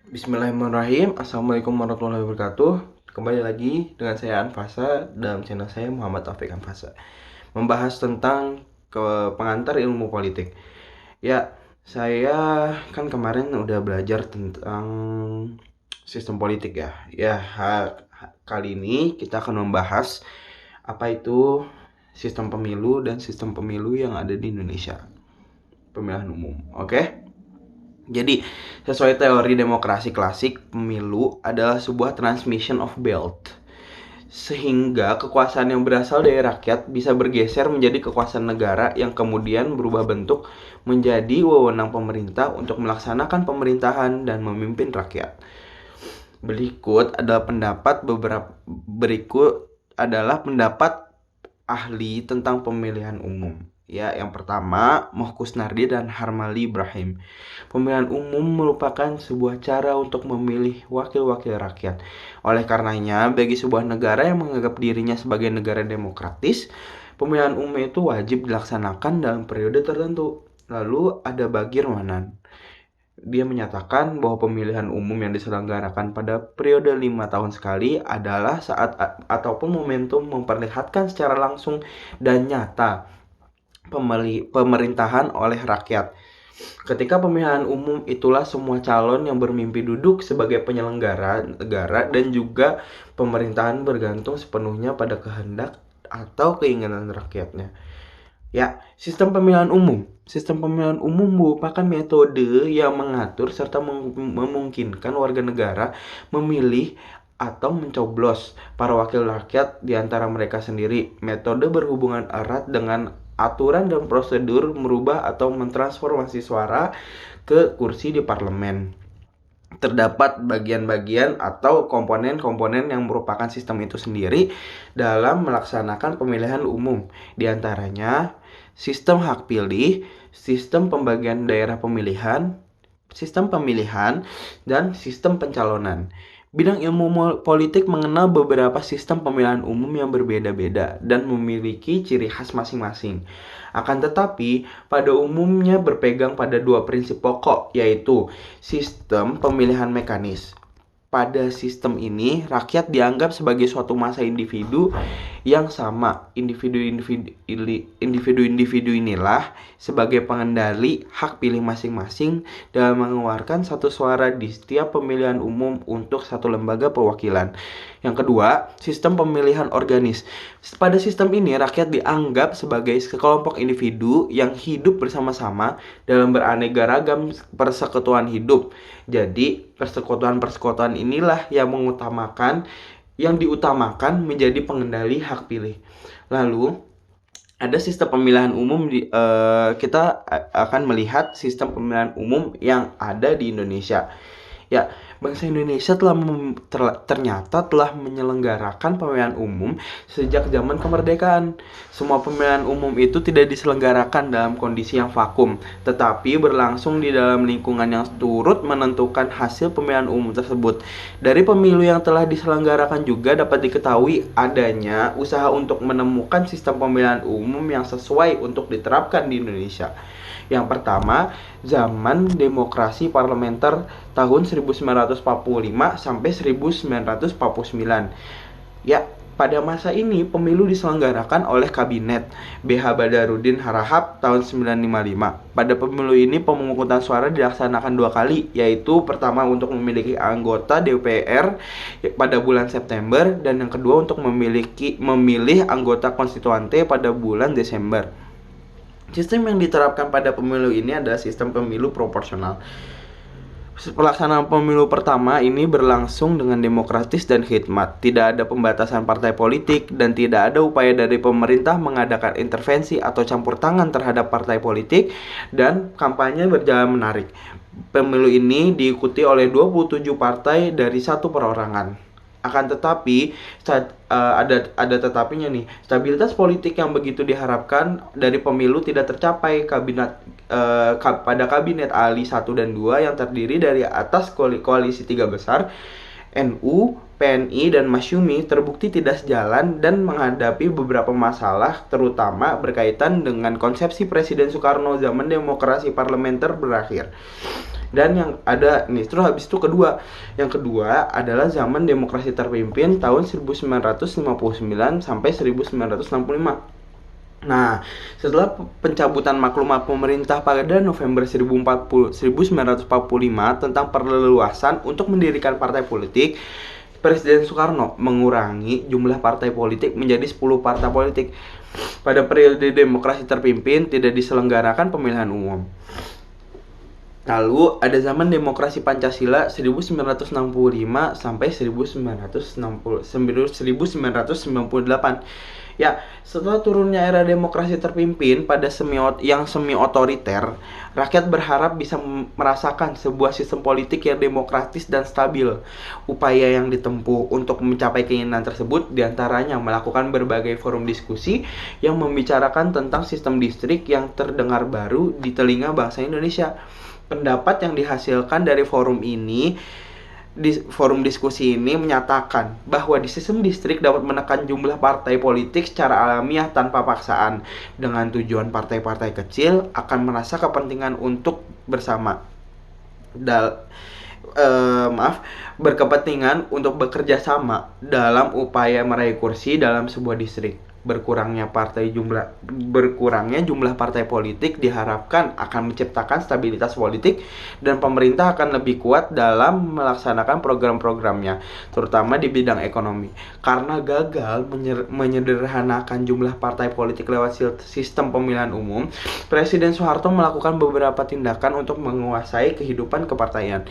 Bismillahirrahmanirrahim. Assalamualaikum warahmatullahi wabarakatuh. Kembali lagi dengan saya Anfasa dalam channel saya Muhammad Taufik Anfasa. Membahas tentang pengantar ilmu politik. Ya, saya kan kemarin udah belajar tentang sistem politik ya. Kali ini kita akan membahas apa itu sistem pemilu dan sistem pemilu yang ada di Indonesia. Pemilihan umum. Oke? Jadi, sesuai teori demokrasi klasik, pemilu adalah sebuah transmission of wealth. Sehingga kekuasaan yang berasal dari rakyat bisa bergeser menjadi kekuasaan negara yang kemudian berubah bentuk menjadi wewenang pemerintah untuk melaksanakan pemerintahan dan memimpin rakyat. Berikut adalah pendapat ahli tentang pemilihan umum. Ya, yang pertama, Muhkus Nardi dan Harmali Ibrahim. Pemilihan umum merupakan sebuah cara untuk memilih wakil-wakil rakyat. Oleh karenanya, bagi sebuah negara yang menganggap dirinya sebagai negara demokratis, pemilihan umum itu wajib dilaksanakan dalam periode tertentu. Lalu ada Bagir Manan. Dia menyatakan bahwa pemilihan umum yang diselenggarakan pada periode 5 tahun sekali adalah saat ataupun momentum memperlihatkan secara langsung dan nyata pemerintahan oleh rakyat. Ketika pemilihan umum itulah semua calon yang bermimpi duduk sebagai penyelenggara negara dan juga pemerintahan bergantung sepenuhnya pada kehendak atau keinginan rakyatnya. Ya, sistem pemilihan umum. Sistem pemilihan umum merupakan metode yang mengatur serta memungkinkan warga negara memilih atau mencoblos para wakil rakyat di antara mereka sendiri. Metode berhubungan erat dengan aturan dan prosedur merubah atau mentransformasi suara ke kursi di parlemen. Terdapat bagian-bagian atau komponen-komponen yang merupakan sistem itu sendiri dalam melaksanakan pemilihan umum. Di antaranya sistem hak pilih, sistem pembagian daerah pemilihan, sistem pemilihan, dan sistem pencalonan. Bidang ilmu politik mengenal beberapa sistem pemilihan umum yang berbeda-beda dan memiliki ciri khas masing-masing. Akan tetapi, pada umumnya berpegang pada dua prinsip pokok, yaitu sistem pemilihan mekanis. Pada sistem ini, rakyat dianggap sebagai suatu massa individu yang sama. Individu-individu inilah sebagai pengendali hak pilih masing-masing dalam mengeluarkan satu suara di setiap pemilihan umum untuk satu lembaga perwakilan. Yang kedua, sistem pemilihan organis. Pada sistem ini, rakyat dianggap sebagai sekelompok individu yang hidup bersama-sama dalam beraneka ragam persekutuan hidup. Jadi, persekutuan-persekutuan inilah yang diutamakan menjadi pengendali hak pilih. Lalu, ada sistem pemilihan umum kita akan melihat sistem pemilihan umum yang ada di Indonesia. Ya, bangsa Indonesia ternyata telah menyelenggarakan pemilihan umum sejak zaman kemerdekaan. Semua pemilihan umum itu tidak diselenggarakan dalam kondisi yang vakum, tetapi berlangsung di dalam lingkungan yang turut menentukan hasil pemilihan umum tersebut. Dari pemilu yang telah diselenggarakan juga dapat diketahui adanya usaha untuk menemukan sistem pemilihan umum yang sesuai untuk diterapkan di Indonesia. Yang pertama, zaman demokrasi parlementer tahun 1945 sampai 1949. Ya, pada masa ini pemilu diselenggarakan oleh Kabinet BH Badarudin Harahap tahun 1955. Pada pemilu ini pemungutan suara dilaksanakan 2 kali, yaitu pertama untuk memiliki anggota DPR pada bulan September dan yang kedua untuk memilih anggota konstituante pada bulan Desember. Sistem yang diterapkan pada pemilu ini adalah sistem pemilu proporsional. Pelaksanaan pemilu pertama ini berlangsung dengan demokratis dan khidmat. Tidak ada pembatasan partai politik dan tidak ada upaya dari pemerintah mengadakan intervensi atau campur tangan terhadap partai politik, dan kampanye berjalan menarik. Pemilu ini diikuti oleh 27 partai dari satu perorangan. Akan tetapi ada tetapinya nih. Stabilitas politik yang begitu diharapkan dari pemilu tidak tercapai. Pada kabinet Ali 1 dan 2 yang terdiri dari atas koalisi 3 besar, NU, PNI, dan Masyumi, terbukti tidak sejalan dan menghadapi beberapa masalah, terutama berkaitan dengan konsepsi Presiden Soekarno zaman demokrasi parlementer berakhir. Dan yang ada nih, terus habis itu yang kedua adalah zaman demokrasi terpimpin tahun 1959 sampai 1965. Nah, setelah pencabutan maklumat pemerintah pada November 1945 tentang perleluasan untuk mendirikan partai politik, Presiden Soekarno mengurangi jumlah partai politik menjadi 10 partai politik. Pada periode demokrasi terpimpin tidak diselenggarakan pemilihan umum. Lalu ada zaman demokrasi Pancasila 1965 sampai 1998. Ya, setelah turunnya era demokrasi terpimpin pada semi otoriter, rakyat berharap bisa merasakan sebuah sistem politik yang demokratis dan stabil. Upaya yang ditempuh untuk mencapai keinginan tersebut diantaranya melakukan berbagai forum diskusi yang membicarakan tentang sistem distrik yang terdengar baru di telinga bangsa Indonesia. Pendapat yang dihasilkan dari forum diskusi ini menyatakan bahwa di sistem distrik dapat menekan jumlah partai politik secara alamiah tanpa paksaan, dengan tujuan partai-partai kecil akan merasa kepentingan untuk bersama berkepentingan untuk bekerja sama dalam upaya meraih kursi dalam sebuah distrik. Berkurangnya jumlah partai politik diharapkan akan menciptakan stabilitas politik dan pemerintah akan lebih kuat dalam melaksanakan program-programnya, terutama di bidang ekonomi. Karena gagal menyederhanakan jumlah partai politik lewat sistem pemilihan umum, Presiden Soeharto melakukan beberapa tindakan untuk menguasai kehidupan kepartaian.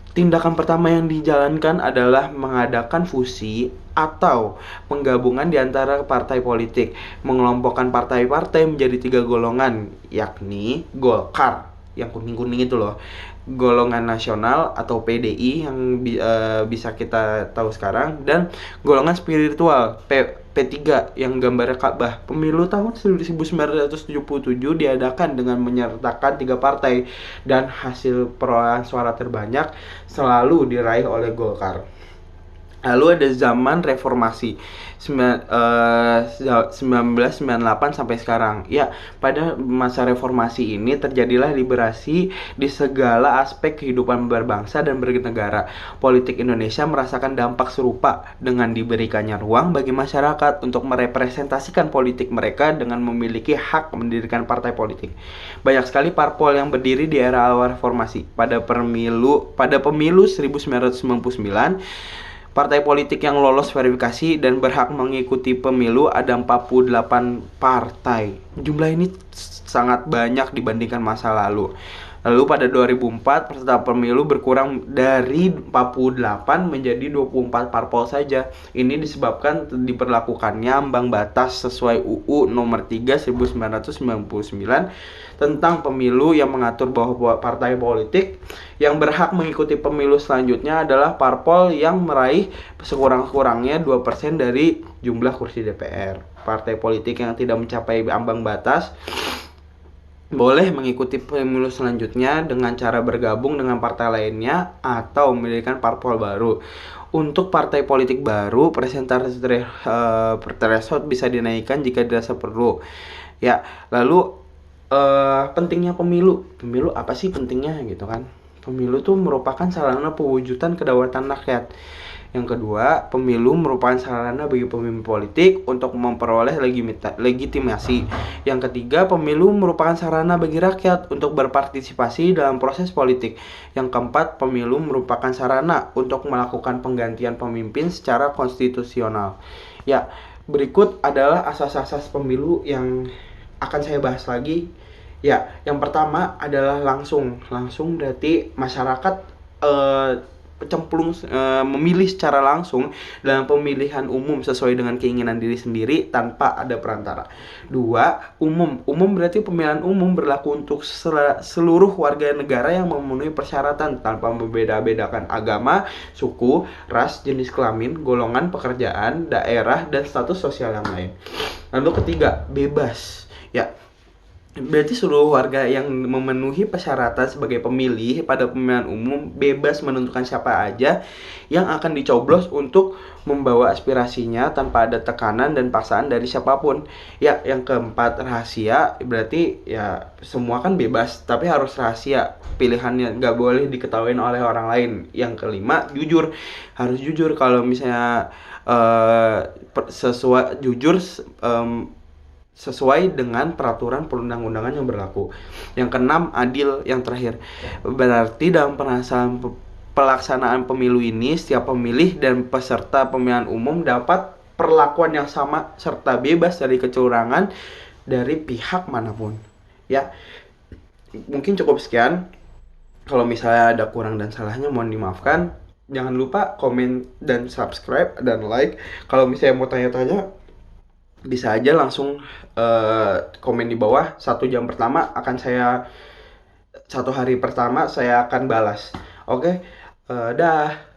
Tindakan pertama yang dijalankan adalah mengadakan fusi atau penggabungan di antara partai politik, mengelompokkan partai-partai menjadi 3 golongan, yakni Golkar, yang kuning-kuning itu loh, golongan nasional atau PDI yang bisa kita tahu sekarang, dan golongan spiritual P3 yang gambarnya Ka'bah. Pemilu tahun 1977 diadakan dengan menyertakan 3 partai dan hasil perolehan suara terbanyak selalu diraih oleh Golkar. Lalu ada zaman reformasi 1998 sampai sekarang. Ya, pada masa reformasi ini terjadilah liberasi di segala aspek kehidupan berbangsa dan bernegara. Politik Indonesia merasakan dampak serupa dengan diberikannya ruang bagi masyarakat untuk merepresentasikan politik mereka dengan memiliki hak mendirikan partai politik. Banyak sekali parpol yang berdiri di era awal reformasi. Pada pemilu 1999, partai politik yang lolos verifikasi dan berhak mengikuti pemilu ada 48 partai. Jumlah ini sangat banyak dibandingkan masa lalu. Lalu pada 2004 peserta pemilu berkurang dari 48 menjadi 24 parpol saja. Ini disebabkan diberlakukannya ambang batas sesuai UU nomor 3 1999 tentang pemilu yang mengatur bahwa partai politik yang berhak mengikuti pemilu selanjutnya adalah parpol yang meraih sekurang-kurangnya 2% dari jumlah kursi DPR. Partai politik yang tidak mencapai ambang batas boleh mengikuti pemilu selanjutnya dengan cara bergabung dengan partai lainnya atau mendirikan parpol baru. Untuk partai politik baru, presentasi threshold bisa dinaikkan jika dirasa perlu. Ya, lalu pentingnya pemilu apa sih pentingnya gitu kan? Pemilu tuh merupakan sarana pewujudan kedaulatan rakyat. Yang kedua, pemilu merupakan sarana bagi pemimpin politik untuk memperoleh legitimasi. Yang ketiga, pemilu merupakan sarana bagi rakyat untuk berpartisipasi dalam proses politik. Yang keempat, pemilu merupakan sarana untuk melakukan penggantian pemimpin secara konstitusional. Ya, berikut adalah asas-asas pemilu yang akan saya bahas lagi. Ya, yang pertama adalah langsung berarti masyarakat memilih secara langsung dalam pemilihan umum sesuai dengan keinginan diri sendiri tanpa ada perantara. 2. Umum berarti pemilihan umum berlaku untuk seluruh warga negara yang memenuhi persyaratan tanpa membeda-bedakan agama, suku, ras, jenis kelamin, golongan pekerjaan, daerah, dan status sosial yang lain. Lalu ketiga, bebas. Ya, Berarti seluruh warga yang memenuhi persyaratan sebagai pemilih pada pemilihan umum bebas menentukan siapa aja yang akan dicoblos untuk membawa aspirasinya tanpa ada tekanan dan paksaan dari siapapun. Ya, yang keempat rahasia, berarti ya semua kan bebas, tapi harus rahasia. Pilihannya nggak boleh diketahui oleh orang lain. Yang kelima, jujur. Harus jujur kalau misalnya sesuai jujur sesuai dengan peraturan perundang-undangan yang berlaku. Yang keenam, adil. Yang terakhir, berarti dalam pelaksanaan pemilu ini setiap pemilih dan peserta pemilihan umum dapat perlakuan yang sama serta bebas dari kecurangan dari pihak manapun. Ya, mungkin cukup sekian. Kalau misalnya ada kurang dan salahnya mohon dimaafkan. Jangan lupa komen dan subscribe dan like. Kalau misalnya mau tanya-tanya bisa aja langsung komen di bawah. 1 jam pertama akan saya 1 hari pertama saya akan balas. Oke, dah.